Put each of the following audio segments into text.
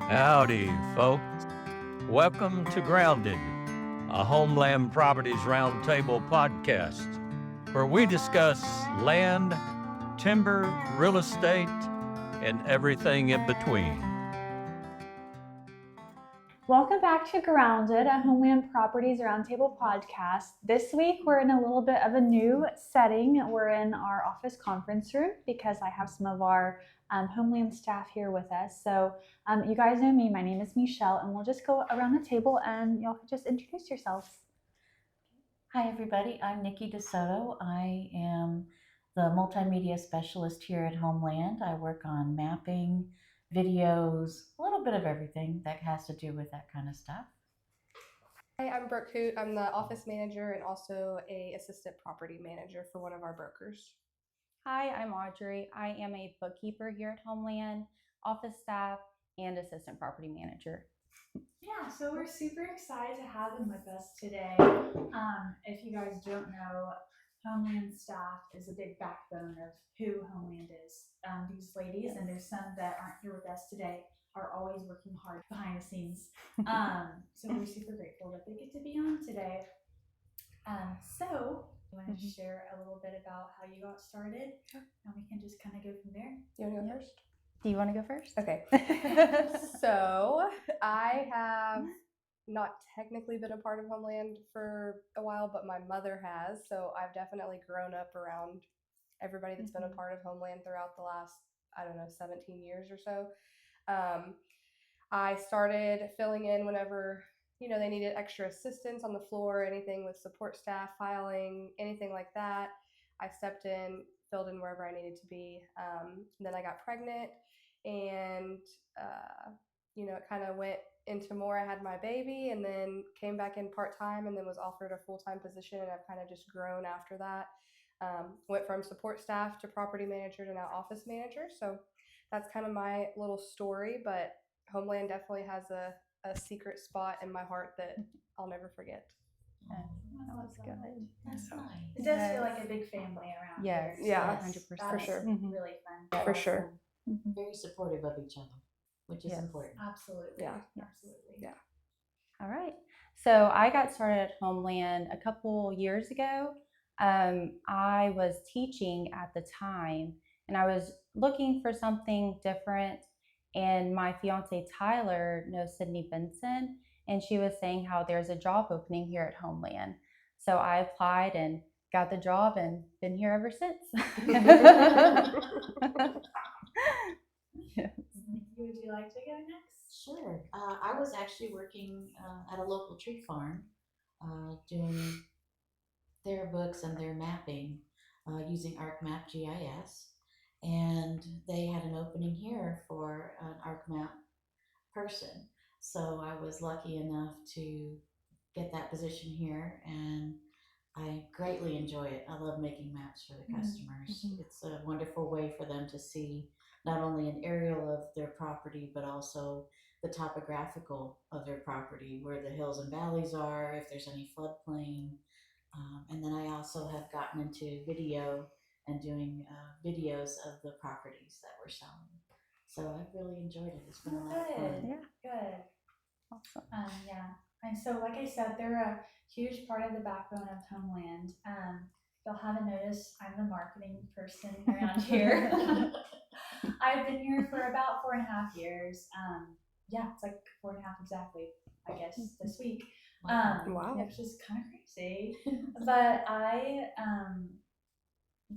Howdy, folks. Welcome to Grounded, a HomeLand Properties Roundtable podcast, where we discuss land, timber, real estate, and everything in between. Welcome back to Grounded, a HomeLand Properties Roundtable podcast. This week, we're in a little bit of a new setting. We're in our office conference room because I have some of our HomeLand staff here with us. So you guys know me. My name is Meichell, and we'll just go around the table and y'all can just introduce yourselves. Hi, everybody. I'm Niki de Soto. I am the multimedia specialist here at HomeLand. I work on mapping, videos, a little bit of everything that has to do with that kind of stuff. Hi, I'm Brooke Hoot. I'm the office manager and also a assistant property manager for one of our brokers. Hi, I'm Audrey. I am a bookkeeper here at HomeLand, office staff, and assistant property manager. Yeah, so we're super excited to have them with us today. If you guys don't know, HomeLand staff is a big backbone of who HomeLand is. These ladies, and there's some that aren't here with us today, are always working hard behind the scenes. So we're super grateful that they get to be on today. So you want to share a little bit about how you got started, and we can just kind of go from there. You want to go first? Do you want to go first? Okay. So I have not technically been a part of HomeLand for a while, but my mother has. So I've definitely grown up around everybody that's been a part of HomeLand throughout the last, 17 years or so. I started filling in whenever, they needed extra assistance on the floor, anything with support staff, filing, anything like that. I stepped in, filled in wherever I needed to be. Then I got pregnant and, it kind of went into more. I had my baby and then came back in part-time and then was offered a full-time position. And I've kind of just grown after that. Went from support staff to property manager to now office manager. So that's kind of my little story, but HomeLand definitely has a secret spot in my heart that I'll never forget. That was good. That's nice. It does feel like a big family around here. Yeah, 100%. for sure. Really fun. For sure. Very supportive of each other, which is important. Absolutely. Yeah. Absolutely. Yeah. All right. So I got started at HomeLand a couple years ago. I was teaching at the time, and I was looking for something different. And my fiance Tyler knows Sydney Benson, and she was saying how there's a job opening here at HomeLand. So I applied and got the job and been here ever since. Yes. Would you like to go next? Sure. I was actually working at a local tree farm doing their books and their mapping using ArcMap GIS. And they had an opening here for an ArcMap person. So I was lucky enough to get that position here, and I greatly enjoy it. I love making maps for the customers. It's a wonderful way for them to see not only an aerial of their property, but also the topographical of their property, where the hills and valleys are, if there's any floodplain. And then I also have gotten into video and doing videos of the properties that we're selling. So I've really enjoyed it. It's been a lot of fun. Yeah. Good. Awesome. Yeah. And so, like I said, they're a huge part of the backbone of HomeLand. You'll haven't noticed I'm the marketing person around here. I've been here for about 4.5 years. Yeah, it's like 4.5 exactly, I guess, this week. Wow. Which is kind of crazy. But I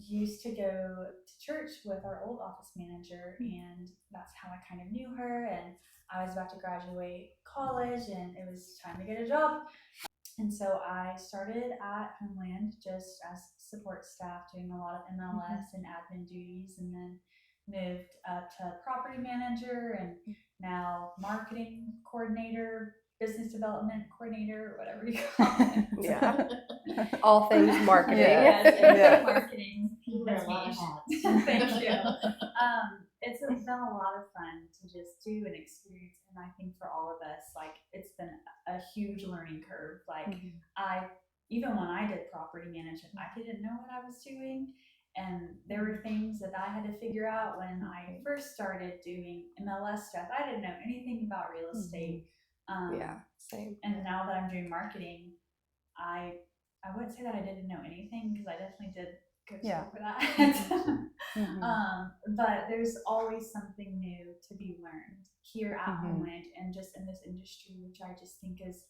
used to go to church with our old office manager, and that's how I kind of knew her. And I was about to graduate college, and it was time to get a job. And so I started at HomeLand just as support staff, doing a lot of MLS and admin duties, and then moved up to property manager, and now marketing coordinator, business development coordinator, whatever you call it. Yeah. All things marketing. Yes, marketing. You wear a lot of hats. Thank you. It's been a lot of fun to just do and experience, and I think for all of us, like, it's been a huge learning curve. Like, even when I did property management, I didn't know what I was doing, And there were things that I had to figure out when I first started doing MLS stuff. I didn't know anything about real estate. Same. And now that I'm doing marketing, I wouldn't say that I didn't know anything, because I definitely did go to school for that. But there's always something new to be learned here at HomeLand and just in this industry, which I just think is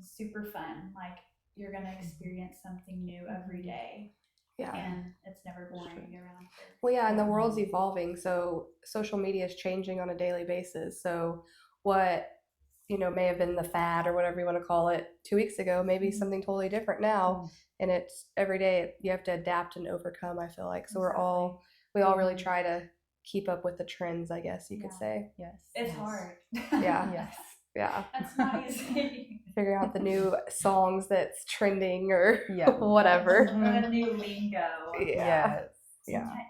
super fun. Like, you're gonna experience something new every day. Yeah. And it's never boring to be around here. Well, yeah, and the world's evolving, so social media is changing on a daily basis. So what, may have been the fad or whatever you want to call it 2 weeks ago, maybe something totally different now. And it's every day you have to adapt and overcome, I feel like. So we all really try to keep up with the trends, I guess you could say. Yes. It's hard. Yeah. Yes. Yeah. That's not easy. Figuring out the new songs that's trending or whatever. The new lingo. Yeah.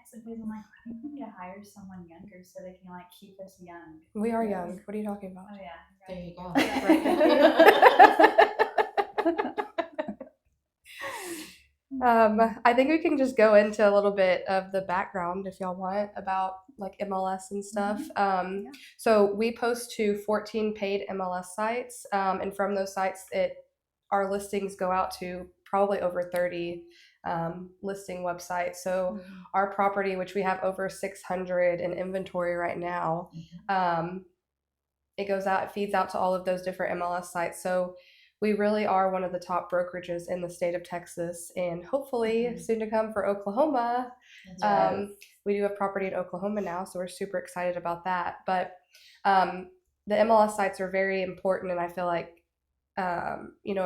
Sometimes I'm like, I think we need to hire someone younger so they can like keep us young. We are young. What are you talking about? Oh yeah. There you go. I think we can just go into a little bit of the background if y'all want about like MLS and stuff. So we post to 14 paid MLS sites, and from those sites, our listings go out to probably over 30 listing websites. So our property, which we have over 600 in inventory right now, it feeds out to all of those different MLS sites. So we really are one of the top brokerages in the state of Texas, and hopefully soon to come for Oklahoma. We do have property in Oklahoma now, so we're super excited about that. But the MLS sites are very important, and I feel like a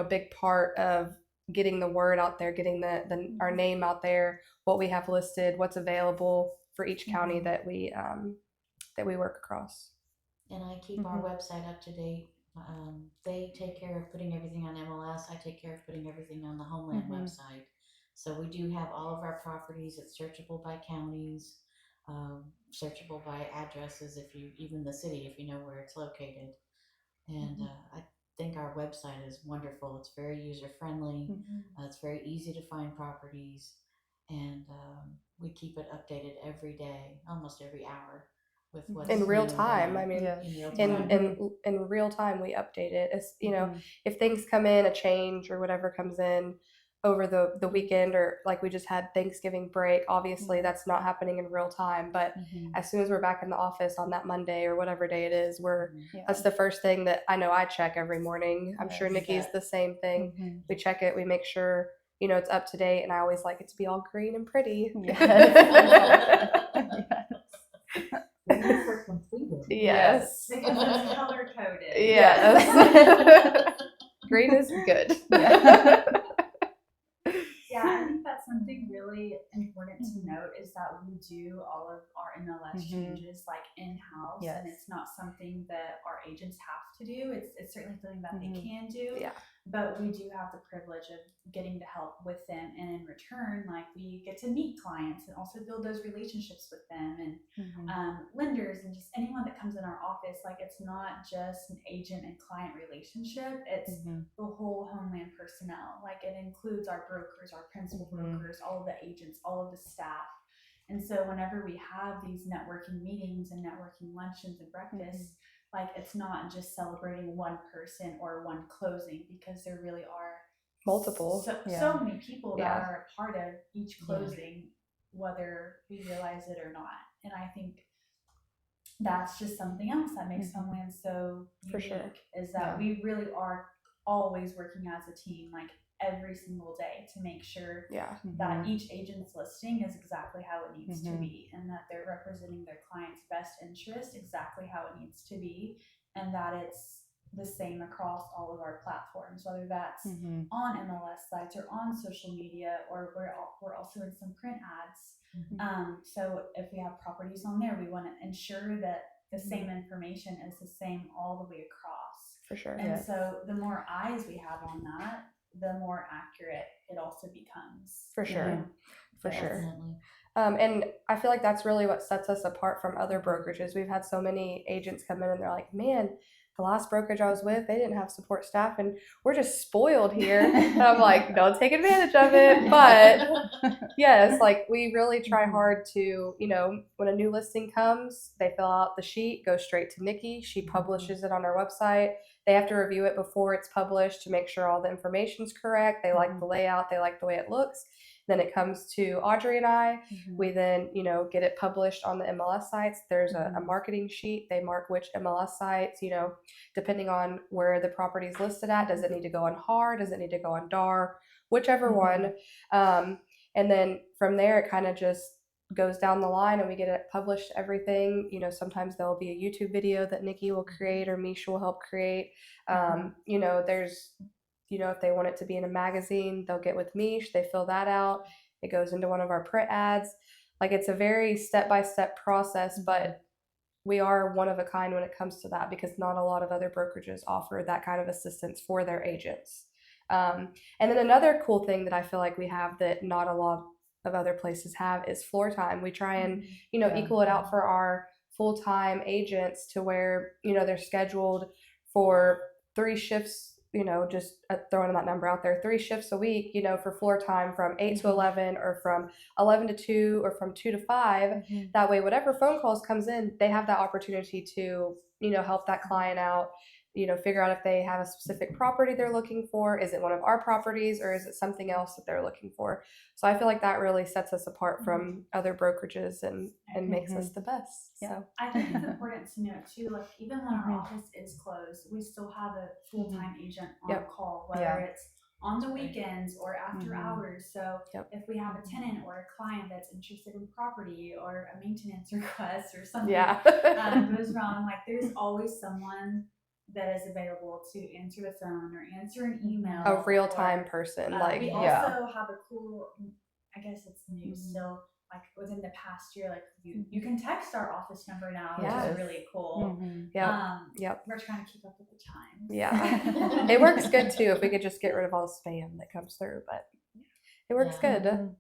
big part of getting the word out there, getting our name out there, what we have listed, what's available for each county that we work across. And I keep our website up to date. They take care of putting everything on MLS. I take care of putting everything on the HomeLand website. So we do have all of our properties. It's searchable by counties, searchable by addresses, even the city, if you know where it's located. And I think our website is wonderful. It's very user friendly. It's very easy to find properties, and we keep it updated every day, almost every hour. With what's in real new time. and I mean, in real time we update it. It's, if things come in, a change or whatever comes in over the weekend, or like we just had Thanksgiving break, obviously that's not happening in real time. But as soon as we're back in the office on that Monday or whatever day it is, that's the first thing that I know I check every morning. I'm sure Nikki's the same thing. We check it. We make sure, it's up to date. And I always like it to be all green and pretty. for completed. Yes. Because it's color coded. Yes. Green is good. Yeah, I think that's something really important to note, is that we do all of our MLS changes like in-house, and it's not something that our agents have to do. It's certainly something that they can do. Yeah. But we do have the privilege of getting to help with them, and in return, like, we get to meet clients and also build those relationships with them, and lenders, and just anyone that comes in our office. Like, it's not just an agent and client relationship, it's the whole HomeLand personnel. Like, it includes our brokers, our principal brokers, all of the agents, all of the staff. And so whenever we have these networking meetings and networking luncheons and breakfasts, like, it's not just celebrating one person or one closing, because there really are multiple, so many people that are a part of each closing, whether we realize it or not. And I think that's just something else that makes HomeLand so unique, is that we really are always working as a team, like every single day, to make sure that each agent's listing is exactly how it needs to be, and that they're representing their client's best interest exactly how it needs to be, and that it's the same across all of our platforms, whether that's on MLS sites or on social media, or we're also in some print ads. So if we have properties on there, we want to ensure that the same information is the same all the way across. For sure. And so the more eyes we have on that, the more accurate it also becomes. For sure. For sure. And I feel like that's really what sets us apart from other brokerages. We've had so many agents come in and they're like, man, the last brokerage I was with, they didn't have support staff and we're just spoiled here. And I'm like, don't take advantage of it. But yes, like we really try hard to, when a new listing comes, they fill out the sheet, go straight to Niki. She publishes it on our website. They have to review it before it's published to make sure all the information's correct. They like the layout. They like the way it looks. Then it comes to Audrey and I. We then, get it published on the MLS sites. There's a marketing sheet. They mark which MLS sites, depending on where the property is listed at. Does it need to go on hard? Does it need to go on DAR? Whichever one. And then from there, it kind of just goes down the line and we get it published, everything. Sometimes there'll be a YouTube video that Niki will create or Meichell will help create. There's if they want it to be in a magazine, they'll get with Meish, they fill that out. It goes into one of our print ads. Like it's a very step-by-step process, but we are one of a kind when it comes to that because not a lot of other brokerages offer that kind of assistance for their agents. And then another cool thing that I feel like we have that not a lot of other places have is floor time. We try and, equal it out for our full-time agents to where, they're scheduled for 3 shifts, just throwing that number out there, 3 shifts a week, for floor time from 8 to 11 or from 11 to 2 or from 2 to 5. That way, whatever phone calls comes in, they have that opportunity to, help that client out, figure out if they have a specific property they're looking for. Is it one of our properties or is it something else that they're looking for? So I feel like that really sets us apart from other brokerages and makes us the best. Yeah. So I think it's important to note too, like even when our office is closed, we still have a full-time agent on call, whether it's on the weekends or after hours. So if we have a tenant or a client that's interested in property or a maintenance request or something goes wrong, like there's always someone that is available to answer the phone or answer an email. A real-time person. We also have a cool, I guess it's new still, like within the past year, like you can text our office number now, which is really cool. We're trying to keep up with the times. Yeah. It works good too if we could just get rid of all the spam that comes through, but it works good.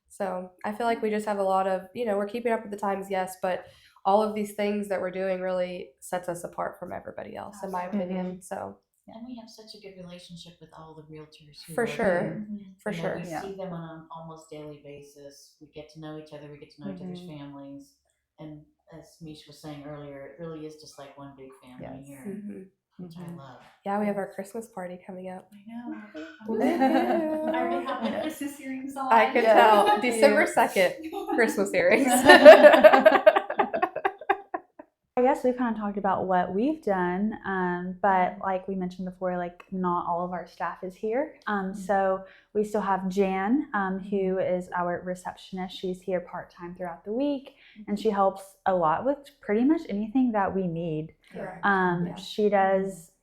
So I feel like we just have a lot of, we're keeping up with the times, yes, but all of these things that we're doing really sets us apart from everybody else, in my opinion. So And we have such a good relationship with all the realtors. For sure. For sure. We see them on an almost daily basis. We get to know each other. We get to know each other's families. And as Mish was saying earlier, it really is just like one big family here, which I love. Yeah, we have our Christmas party coming up. I know. I already have my Christmas earrings on. I could tell. December 2nd, Christmas earrings. I guess we've kind of talked about what we've done, but like we mentioned before, like not all of our staff is here. So we still have Jan, who is our receptionist. She's here part-time throughout the week, and she helps a lot with pretty much anything that we need. Correct.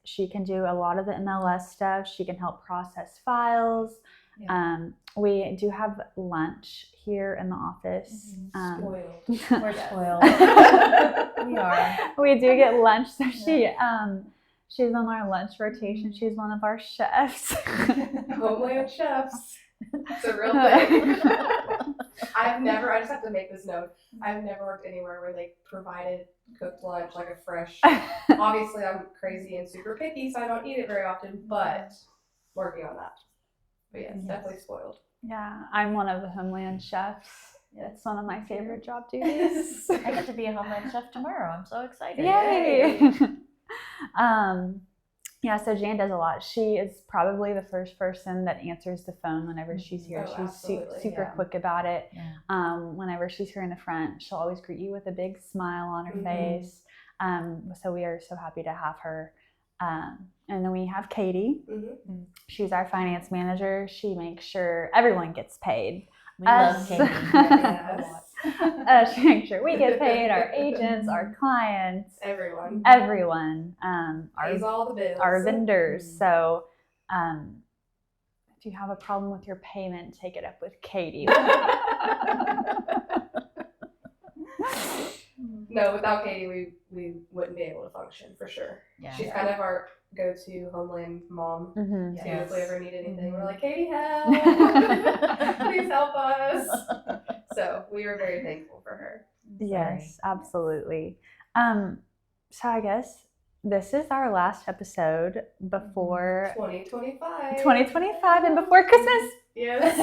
She can do a lot of the MLS stuff. She can help process files. We do have lunch here in the office. Spoiled. We're spoiled. We are. We do get lunch. So she's on our lunch rotation. She's one of our chefs. HomeLand chefs. It's a real thing. I just have to make this note. I've never worked anywhere where they provided cooked lunch, like a fresh. Obviously, I'm crazy and super picky, so I don't eat it very often, but working on that. But yeah, it's definitely spoiled. Yeah, I'm one of the HomeLand chefs. It's one of my favorite job duties. I get to be a HomeLand chef tomorrow. I'm so excited. Yay! So Jan does a lot. She is probably the first person that answers the phone whenever she's here. She's super quick about it. Whenever she's here in the front, she'll always greet you with a big smile on her face. So we are so happy to have her. And then we have Katie. She's our finance manager. She makes sure everyone gets paid. We love Katie. She makes sure we get paid, our agents, our clients, everyone. Pays all the bills. Our vendors. So if you have a problem with your payment, take it up with Katie. No, without Katie, we wouldn't be able to function for sure. She's kind of our go-to HomeLand mom. So if we ever need anything, we're like, Katie, help! Please help us. So we were very thankful for her. Yes, absolutely. So I guess this is our last episode before 2025. 2025 and before Christmas. Yes.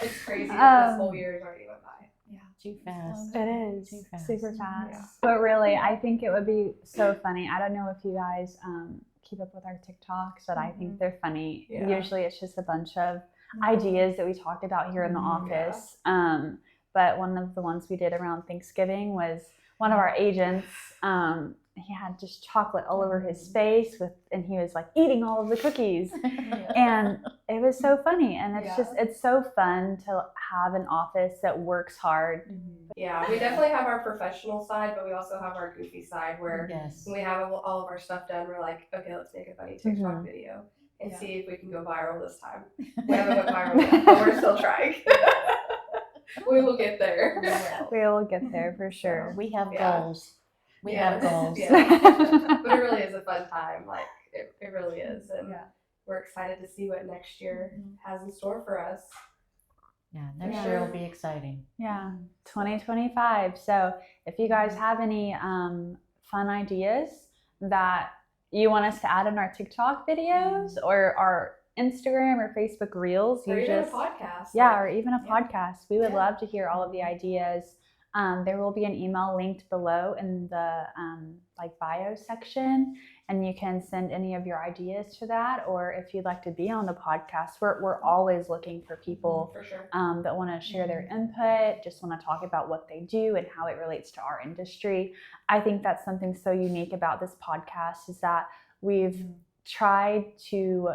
It's crazy that this whole year has already went by. Yeah, too fast. It is Too fast. super fast. Yeah. But really, I think it would be so funny. I don't know if you guys keep up with our TikToks, but I think they're funny. Yeah. Usually it's just a bunch of ideas that we talk about here in the office. But one of the ones we did around Thanksgiving was one of our agents, he had just chocolate all over his face and he was like eating all of the cookies. And it was so funny. And it's it's so fun to have an office that works hard. Yeah, we definitely have our professional side, but we also have our goofy side where when we have all of our stuff done, we're like, okay, let's make a funny TikTok video and see if we can go viral this time. We haven't went viral yet, but we're still trying. We will get there. We will get there for sure. We have goals. We have goals. Yeah. But it really is a fun time. Like, it really is. And we're excited to see what next year has in store for us. Yeah, next year will be exciting. Yeah, 2025. So if you guys have any fun ideas that you want us to add in our TikTok videos or our Instagram or Facebook Reels, Or even a podcast. Yeah, or even a podcast. We would love to hear all of the ideas. There will be an email linked below in the bio section, and you can send any of your ideas to that. Or if you'd like to be on the podcast, we're always looking for people For sure. that want to share their input, just want to talk about what they do and how it relates to our industry. I think that's something so unique about this podcast is that we've tried to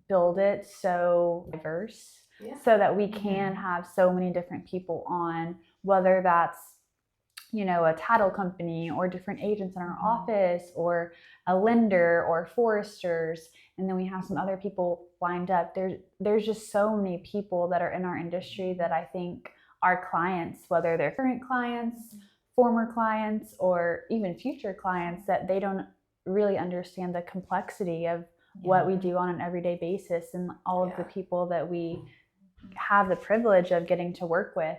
build it so diverse so that we can have so many different people on, whether that's a title company or different agents in our office or a lender or foresters, and then we have some other people lined up. There's just so many people that are in our industry that I think our clients, whether they're current clients, former clients, or even future clients, that they don't really understand the complexity of what we do on an everyday basis and all of the people that we have the privilege of getting to work with.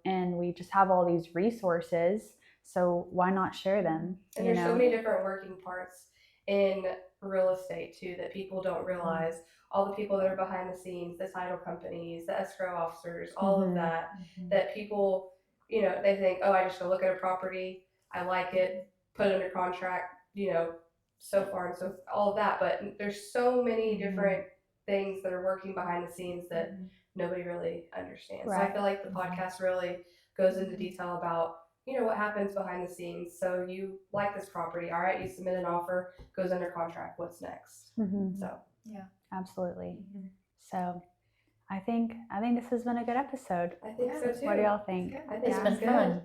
And we just have all these resources, so why not share them? And there's so many different working parts in real estate too that people don't realize. All the people that are behind the scenes, the title companies, the escrow officers, all of that people, they think, oh, I just go look at a property, I like it, put it under contract, so far and so all of that. But there's so many different things that are working behind the scenes that nobody really understands. So I feel like the podcast really goes into detail about, what happens behind the scenes. So you like this property, all right, you submit an offer, goes under contract, what's next? So absolutely. So I think this has been a good episode. I think so too. What do y'all think? I think It's been fun.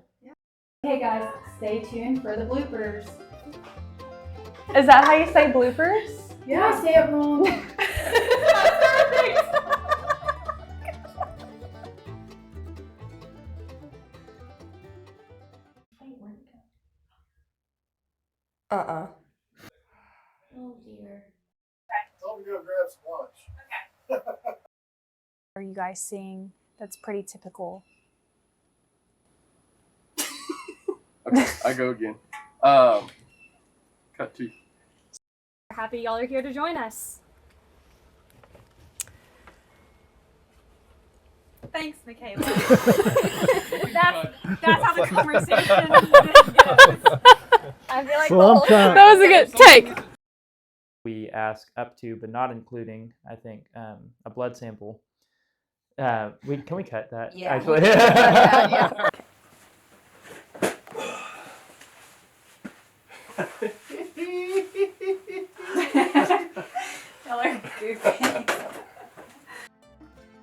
Hey guys, stay tuned for the bloopers. Is that how you say bloopers? Yeah, I stay at home. Oh dear. Tell me to go grab some lunch. Are you guys seeing that's pretty typical? Okay, I go again. Cut to. Happy y'all are here to join us. Thanks, Michaela. that's how the conversation goes. I feel like that was a good take. We ask up to, but not including, I think, a blood sample. Can we cut that? Yeah. Actually. Yeah. Y'all are goofy.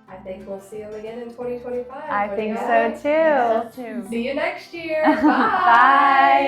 I think we'll see them again in 2025. I What do you think guys so too. think? See you next year. Bye. Bye.